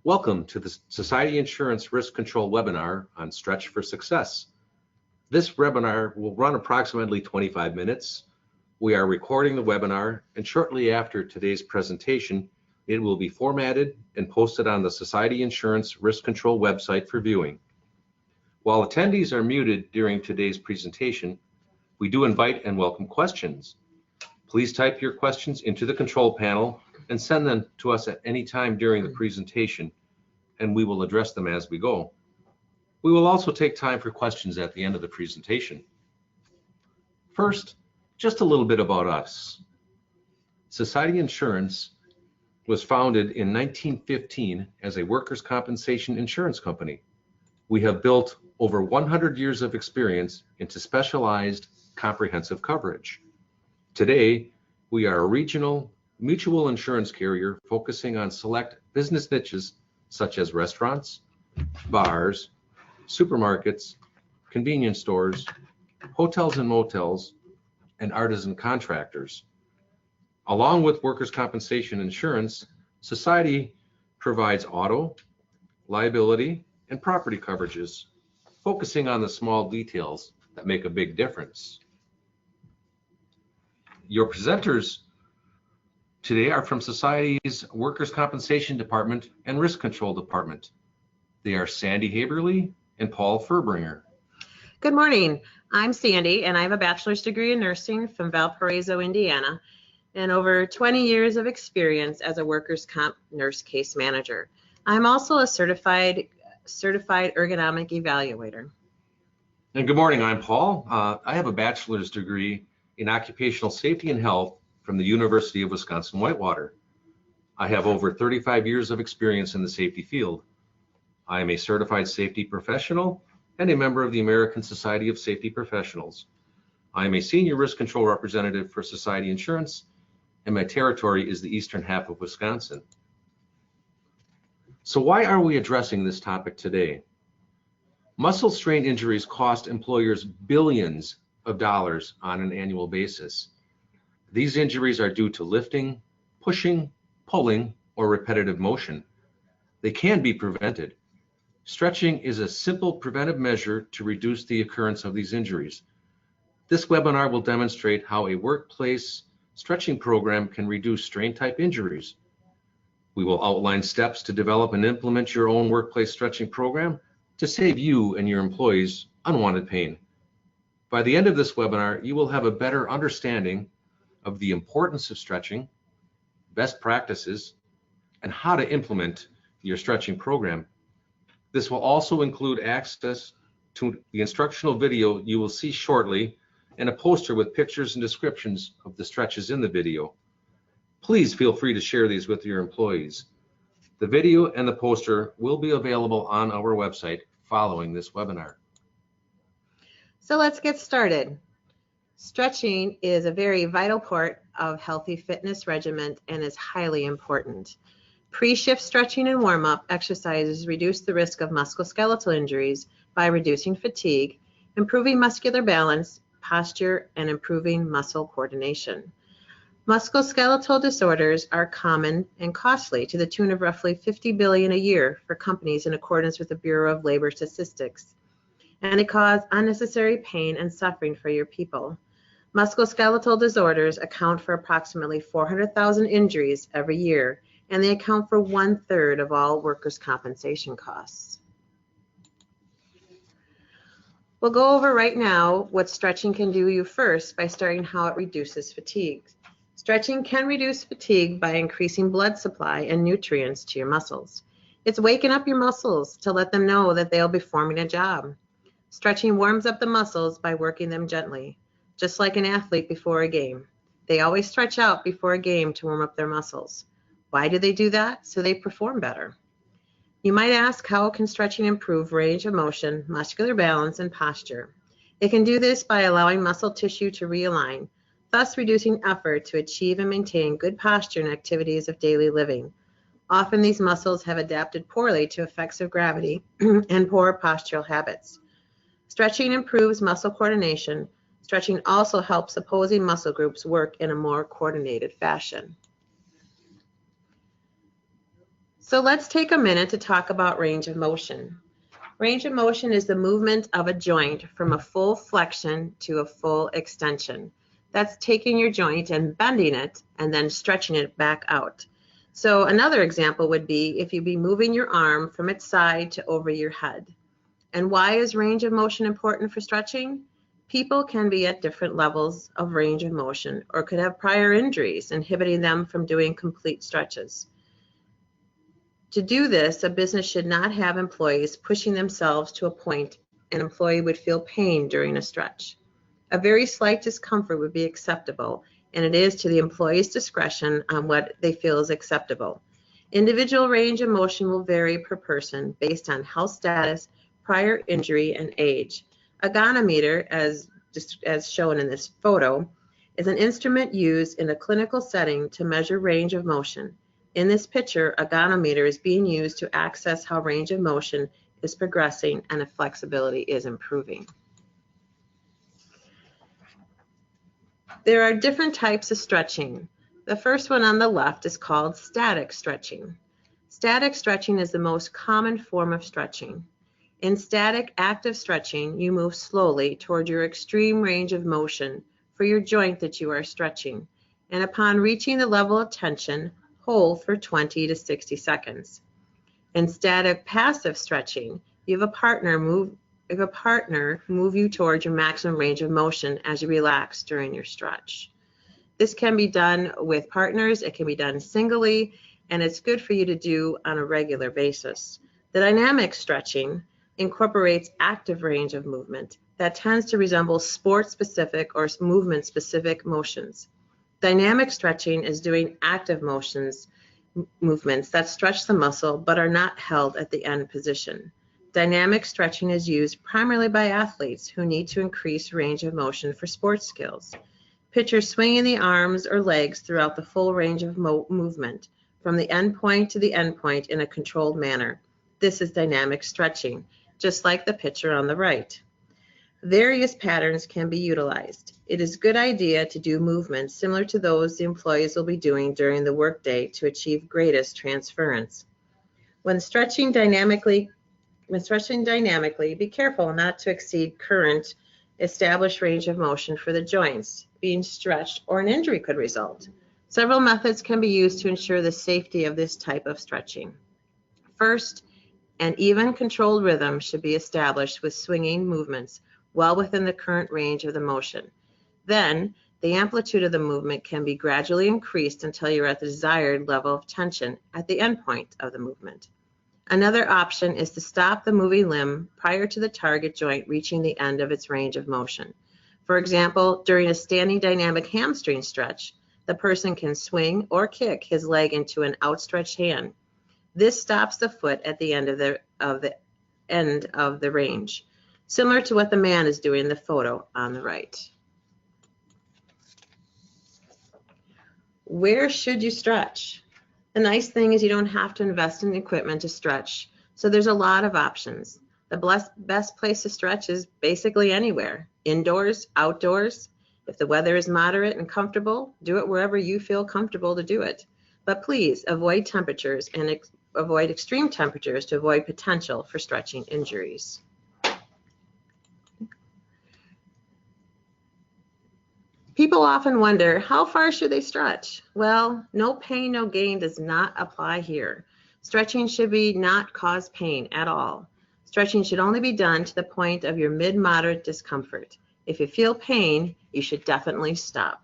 Welcome to the Society Insurance Risk Control webinar on Stretch for Success. This webinar will run approximately 25 minutes. We are recording the webinar, and shortly after today's presentation, it will be formatted and posted on the Society Insurance Risk Control website for viewing. While attendees are muted during today's presentation, we do invite and welcome questions. Please type your questions into the control panel and send them to us at any time during the presentation, and we will address them as we go. We will also take time for questions at the end of the presentation. First, just a little bit about us. Society Insurance was founded in 1915 as a workers' compensation insurance company. We have built over 100 years of experience into specialized comprehensive coverage. Today, we are a regional mutual insurance carrier focusing on select business niches such as restaurants, bars, supermarkets, convenience stores, hotels and motels, and artisan contractors. Along with workers' compensation insurance, Society provides auto, liability, and property coverages, focusing on the small details that make a big difference. Your presenters today are from Society's Workers' Compensation Department and Risk Control Department. They are Sandy Haberly and Paul Furbringer. Good morning. I'm Sandy, and I have a bachelor's degree in nursing from Valparaiso, Indiana, and over 20 years of experience as a workers' comp nurse case manager. I'm also a certified ergonomic evaluator. And good morning, I'm Paul. I have a bachelor's degree in occupational safety and health from the University of Wisconsin-Whitewater. I have over 35 years of experience in the safety field. I am a certified safety professional and a member of the American Society of Safety Professionals. I am a senior risk control representative for Society Insurance, and my territory is the eastern half of Wisconsin. So why are we addressing this topic today? Muscle strain injuries cost employers billions of dollars on an annual basis. These injuries are due to lifting, pushing, pulling, or repetitive motion. They can be prevented. Stretching is a simple preventive measure to reduce the occurrence of these injuries. This webinar will demonstrate how a workplace stretching program can reduce strain-type injuries. We will outline steps to develop and implement your own workplace stretching program to save you and your employees unwanted pain. By the end of this webinar, you will have a better understanding of the importance of stretching, best practices, and how to implement your stretching program. This will also include access to the instructional video you will see shortly and a poster with pictures and descriptions of the stretches in the video. Please feel free to share these with your employees. The video and the poster will be available on our website following this webinar. So let's get started. Stretching is a very vital part of healthy fitness regimen and is highly important. Pre-shift stretching and warm-up exercises reduce the risk of musculoskeletal injuries by reducing fatigue, improving muscular balance, posture, and improving muscle coordination. Musculoskeletal disorders are common and costly to the tune of roughly $50 billion a year for companies in accordance with the Bureau of Labor Statistics, and they cause unnecessary pain and suffering for your people. Musculoskeletal disorders account for approximately 400,000 injuries every year, and they account for 1/3 of all workers' compensation costs. We'll go over right now what stretching can do you first by starting how it reduces fatigue. Stretching can reduce fatigue by increasing blood supply and nutrients to your muscles. It's waking up your muscles to let them know that they'll be performing a job. Stretching warms up the muscles by working them gently, just like an athlete before a game. They always stretch out before a game to warm up their muscles. Why do they do that? So they perform better. You might ask, how can stretching improve range of motion, muscular balance, and posture? It can do this by allowing muscle tissue to realign, thus reducing effort to achieve and maintain good posture in activities of daily living. Often these muscles have adapted poorly to effects of gravity and poor postural habits. Stretching improves muscle coordination. Stretching also helps opposing muscle groups work in a more coordinated fashion. So let's take a minute to talk about range of motion. Range of motion is the movement of a joint from a full flexion to a full extension. That's taking your joint and bending it and then stretching it back out. So another example would be if you'd be moving your arm from its side to over your head. And why is range of motion important for stretching? People can be at different levels of range of motion or could have prior injuries inhibiting them from doing complete stretches. To do this, a business should not have employees pushing themselves to a point an employee would feel pain during a stretch. A very slight discomfort would be acceptable, and it is to the employee's discretion on what they feel is acceptable. Individual range of motion will vary per person based on health status, prior injury, and age. A goniometer, as shown in this photo, is an instrument used in a clinical setting to measure range of motion. In this picture, a goniometer is being used to access how range of motion is progressing and if flexibility is improving. There are different types of stretching. The first one on the left is called static stretching. Static stretching is the most common form of stretching. In static active stretching, you move slowly toward your extreme range of motion for your joint that you are stretching, and upon reaching the level of tension, hold for 20 to 60 seconds. In static passive stretching, you have a partner move you towards your maximum range of motion as you relax during your stretch. This can be done with partners, it can be done singly, and it's good for you to do on a regular basis. The dynamic stretching incorporates active range of movement that tends to resemble sport-specific or movement-specific motions. Dynamic stretching is doing active movements that stretch the muscle but are not held at the end position. Dynamic stretching is used primarily by athletes who need to increase range of motion for sports skills. Picture swinging the arms or legs throughout the full range of movement, from the end point to the end point in a controlled manner. This is dynamic stretching, just like the picture on the right. Various patterns can be utilized. It is a good idea to do movements similar to those the employees will be doing during the workday to achieve greatest transference. When stretching dynamically, be careful not to exceed current established range of motion for the joints being stretched, or an injury could result. Several methods can be used to ensure the safety of this type of stretching. First, an even controlled rhythm should be established with swinging movements well within the current range of the motion. Then, the amplitude of the movement can be gradually increased until you're at the desired level of tension at the end point of the movement. Another option is to stop the moving limb prior to the target joint reaching the end of its range of motion. For example, during a standing dynamic hamstring stretch, the person can swing or kick his leg into an outstretched hand. This stops the foot at the end of the range, similar to what the man is doing in the photo on the right. Where should you stretch? The nice thing is you don't have to invest in equipment to stretch, so there's a lot of options. The best place to stretch is basically anywhere, indoors, outdoors. If the weather is moderate and comfortable, do it wherever you feel comfortable to do it. But please avoid temperatures and avoid extreme temperatures to avoid potential for stretching injuries. People often wonder, how far should they stretch? Well, no pain, no gain does not apply here. Stretching should not cause pain at all. Stretching should only be done to the point of your mid-moderate discomfort. If you feel pain, you should definitely stop.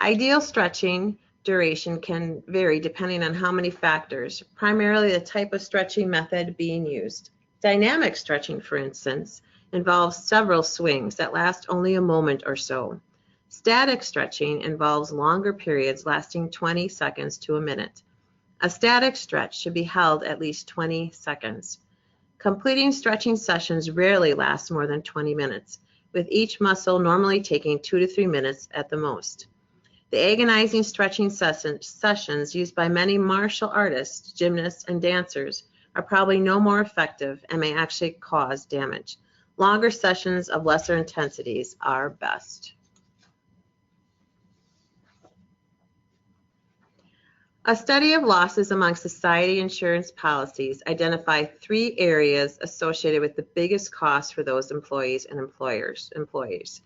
Ideal stretching duration can vary depending on how many factors, primarily the type of stretching method being used. Dynamic stretching, for instance, involves several swings that last only a moment or so. Static stretching involves longer periods lasting 20 seconds to a minute. A static stretch should be held at least 20 seconds. Completing stretching sessions rarely last more than 20 minutes, with each muscle normally taking 2 to 3 minutes at the most. The agonizing stretching sessions used by many martial artists, gymnasts, and dancers are probably no more effective and may actually cause damage. Longer sessions of lesser intensities are best. A study of losses among society insurance policies identified 3 areas associated with the biggest costs for those employees and employers.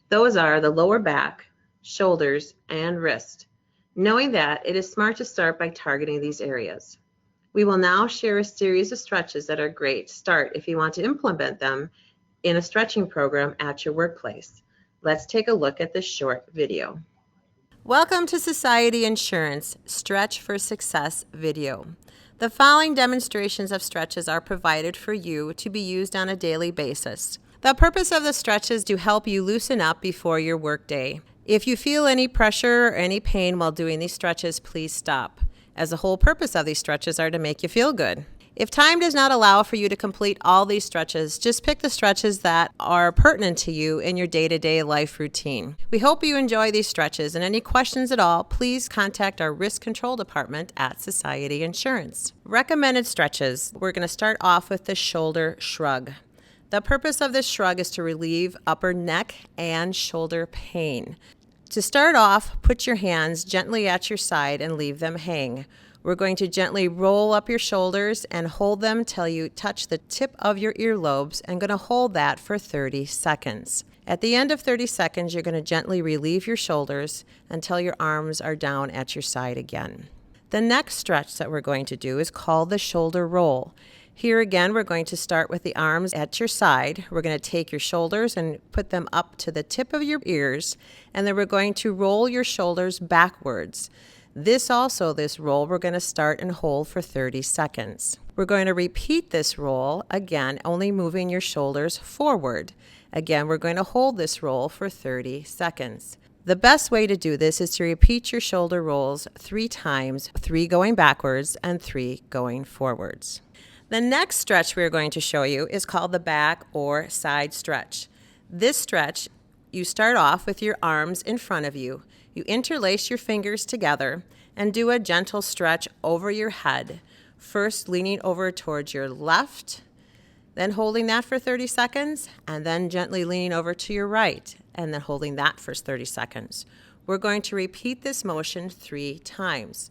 Those are the lower back, shoulders, and wrist. Knowing that, it is smart to start by targeting these areas. We will now share a series of stretches that are great to start if you want to implement them in a stretching program at your workplace. Let's take a look at this short video. Welcome to Society Insurance Stretch for Success video. The following demonstrations of stretches are provided for you to be used on a daily basis. The purpose of the stretches is to help you loosen up before your workday. If you feel any pressure or any pain while doing these stretches, please stop, as the whole purpose of these stretches are to make you feel good. If time does not allow for you to complete all these stretches, just pick the stretches that are pertinent to you in your day-to-day life routine. We hope you enjoy these stretches, and any questions at all, please contact our risk control department at Society Insurance. Recommended stretches. We're going to start off with the shoulder shrug. The purpose of this shrug is to relieve upper neck and shoulder pain. To start off, put your hands gently at your side and leave them hang. We're going to gently roll up your shoulders and hold them till you touch the tip of your earlobes, and going to hold that for 30 seconds. At the end of 30 seconds, you're going to gently relieve your shoulders until your arms are down at your side again. The next stretch that we're going to do is called the shoulder roll. Here again, we're going to start with the arms at your side. We're going to take your shoulders and put them up to the tip of your ears, and then we're going to roll your shoulders backwards. This roll, we're going to start and hold for 30 seconds. We're going to repeat this roll again, only moving your shoulders forward. Again, we're going to hold this roll for 30 seconds. The best way to do this is to repeat your shoulder rolls 3 times, 3 going backwards and 3 going forwards. The next stretch we're going to show you is called the back or side stretch. This stretch, you start off with your arms in front of you. You interlace your fingers together and do a gentle stretch over your head, first leaning over towards your left, then holding that for 30 seconds, and then gently leaning over to your right, and then holding that for 30 seconds. We're going to repeat this motion 3 times.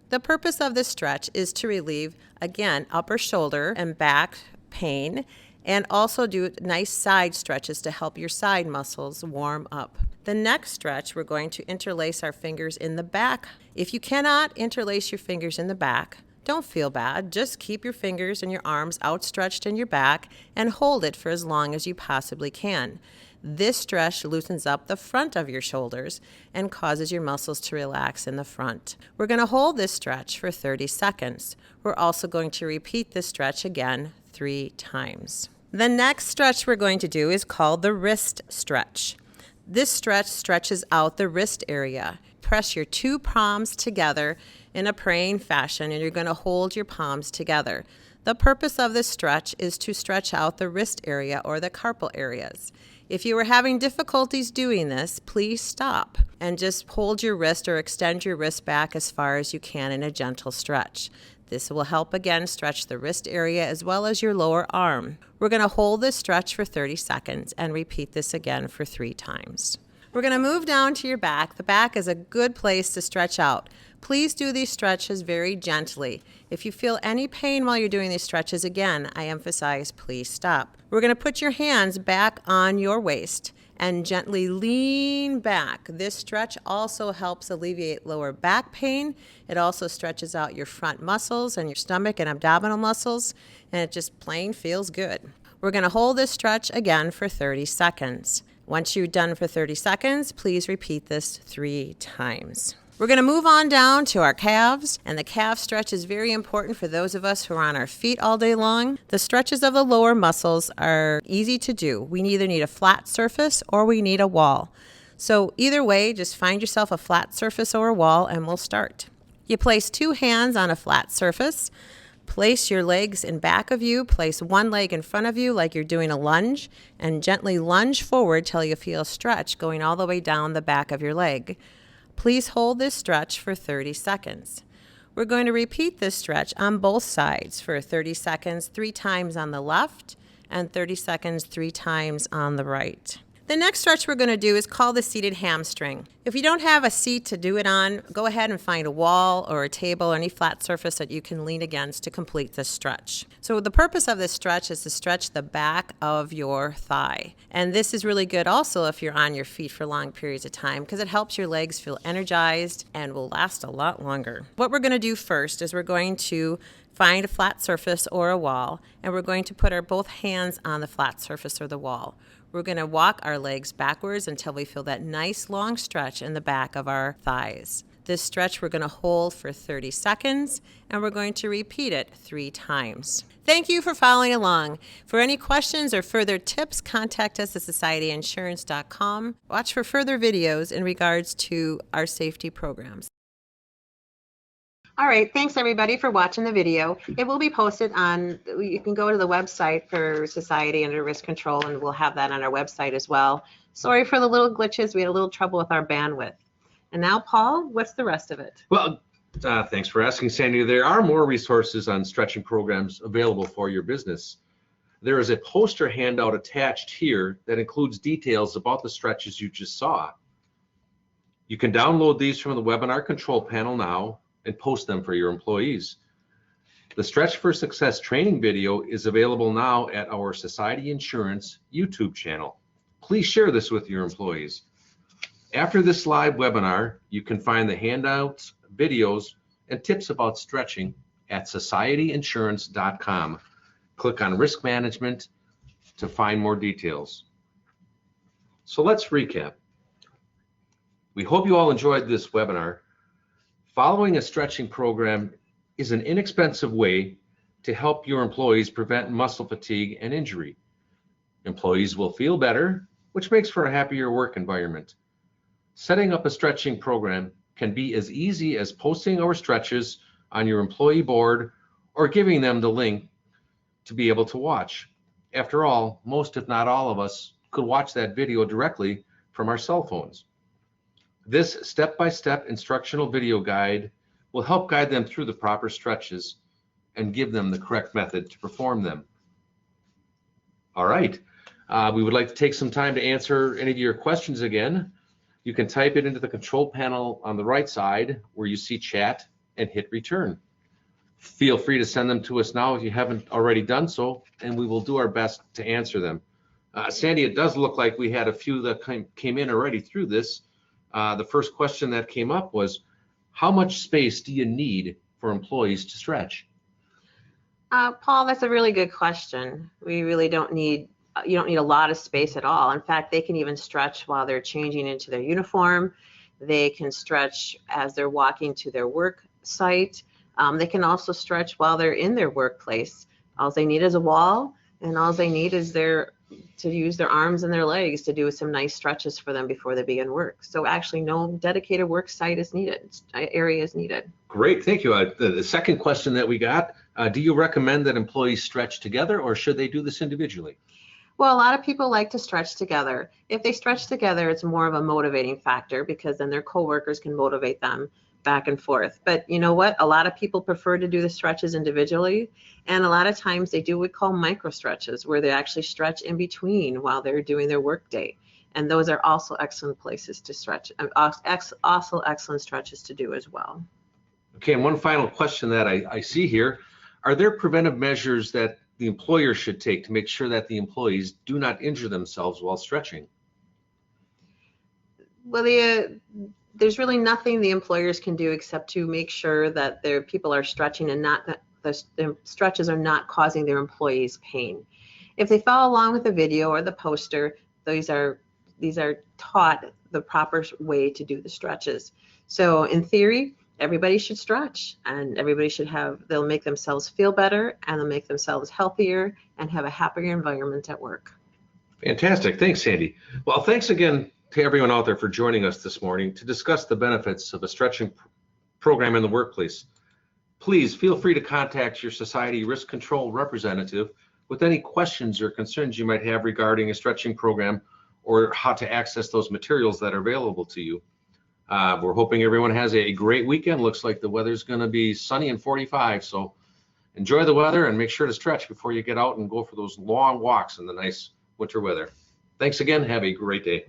The purpose of this stretch is to relieve, again, upper shoulder and back pain, and also do nice side stretches to help your side muscles warm up. The next stretch, we're going to interlace our fingers in the back. If you cannot interlace your fingers in the back, don't feel bad. Just keep your fingers and your arms outstretched in your back and hold it for as long as you possibly can. This stretch loosens up the front of your shoulders and causes your muscles to relax in the front. We're going to hold this stretch for 30 seconds. We're also going to repeat this stretch again 3 times. The next stretch we're going to do is called the wrist stretch. This stretch stretches out the wrist area. Press your 2 palms together in a praying fashion, and you're going to hold your palms together. The purpose of this stretch is to stretch out the wrist area or the carpal areas. If you are having difficulties doing this, please stop and just hold your wrist or extend your wrist back as far as you can in a gentle stretch. This will help again stretch the wrist area as well as your lower arm. We're going to hold this stretch for 30 seconds and repeat this again for 3 times. We're going to move down to your back. The back is a good place to stretch out. Please do these stretches very gently. If you feel any pain while you're doing these stretches, again, I emphasize, please stop. We're going to put your hands back on your waist and gently lean back. This stretch also helps alleviate lower back pain. It also stretches out your front muscles and your stomach and abdominal muscles, and it just plain feels good. We're going to hold this stretch again for 30 seconds. Once you're done for 30 seconds, please repeat this 3 times. We're going to move on down to our calves, and the calf stretch is very important for those of us who are on our feet all day long. The stretches of the lower muscles are easy to do. We either need a flat surface or we need a wall. So either way, just find yourself a flat surface or a wall and we'll start. You place 2 hands on a flat surface. Place your legs in back of you. Place 1 leg in front of you like you're doing a lunge, and gently lunge forward till you feel a stretch going all the way down the back of your leg. Please hold this stretch for 30 seconds. We're going to repeat this stretch on both sides for 30 seconds, 3 times on the left, and 30 seconds, 3 times on the right. The next stretch we're going to do is called the seated hamstring. If you don't have a seat to do it on, go ahead and find a wall or a table or any flat surface that you can lean against to complete this stretch. So the purpose of this stretch is to stretch the back of your thigh. And this is really good also if you're on your feet for long periods of time because it helps your legs feel energized and will last a lot longer. What we're going to do first is we're going to find a flat surface or a wall, and we're going to put our both hands on the flat surface or the wall. We're going to walk our legs backwards until we feel that nice long stretch in the back of our thighs. This stretch we're going to hold for 30 seconds, and we're going to repeat it 3 times. Thank you for following along. For any questions or further tips, contact us at societyinsurance.com. Watch for further videos in regards to our safety programs. All right, thanks everybody for watching the video. It will be posted on, you can go to the website for Society under Risk Control, and we'll have that on our website as well. Sorry for the little glitches. We had a little trouble with our bandwidth. And now, Paul, what's the rest of it? Well, thanks for asking, Sandy. There are more resources on stretching programs available for your business. There is a poster handout attached here that includes details about the stretches you just saw. You can download these from the webinar control panel now and post them for your employees. The Stretch for Success training video is available now at our Society Insurance YouTube channel. Please share this with your employees. After this live webinar, you can find the handouts, videos, and tips about stretching at societyinsurance.com. Click on Risk Management to find more details. So let's recap. We hope you all enjoyed this webinar. Following a stretching program is an inexpensive way to help your employees prevent muscle fatigue and injury. Employees will feel better, which makes for a happier work environment. Setting up a stretching program can be as easy as posting our stretches on your employee board or giving them the link to be able to watch. After all, most if not all of us could watch that video directly from our cell phones. This step-by-step instructional video guide will help guide them through the proper stretches and give them the correct method to perform them. All right, we would like to take some time to answer any of your questions again. You can type it into the control panel on the right side where you see chat and hit return. Feel free to send them to us now if you haven't already done so, and we will do our best to answer them. Sandy, it does look like we had a few that came in already through this. The first question that came up was, how much space do you need for employees to stretch? Paul, that's a really good question. We really don't need, you don't need a lot of space at all. In fact, they can even stretch while they're changing into their uniform. They can stretch as they're walking to their work site. They can also stretch while they're in their workplace. All they need is a wall, and all they need is to use their arms and their legs to do some nice stretches for them before they begin work. So actually no dedicated work site is needed, area is needed. Great, thank you. The second question that we got, do you recommend that employees stretch together or should they do this individually? Well, a lot of people like to stretch together. If they stretch together, it's more of a motivating factor because then their coworkers can motivate them back and forth. But you know what? A lot of people prefer to do the stretches individually. And a lot of times they do what we call micro stretches, where they actually stretch in between while they're doing their work day. And those are also excellent places to stretch, and also excellent stretches to do as well. Okay, and one final question that I see here. Are there preventive measures that the employer should take to make sure that the employees do not injure themselves while stretching? Well, there's really nothing the employers can do except to make sure that their people are stretching and not that the stretches are not causing their employees pain. If they follow along with the video or the poster, these are taught the proper way to do the stretches. So in theory, everybody should stretch, and everybody should they'll make themselves feel better, and they'll make themselves healthier and have a happier environment at work. Fantastic, thanks, Sandy. Well, thanks again to everyone out there for joining us this morning to discuss the benefits of a stretching program in the workplace. Please feel free to contact your Society Risk Control representative with any questions or concerns you might have regarding a stretching program or how to access those materials that are available to you. We're hoping everyone has a great weekend. Looks like the weather's going to be sunny and 45, so enjoy the weather and make sure to stretch before you get out and go for those long walks in the nice winter weather. Thanks again. Have a great day.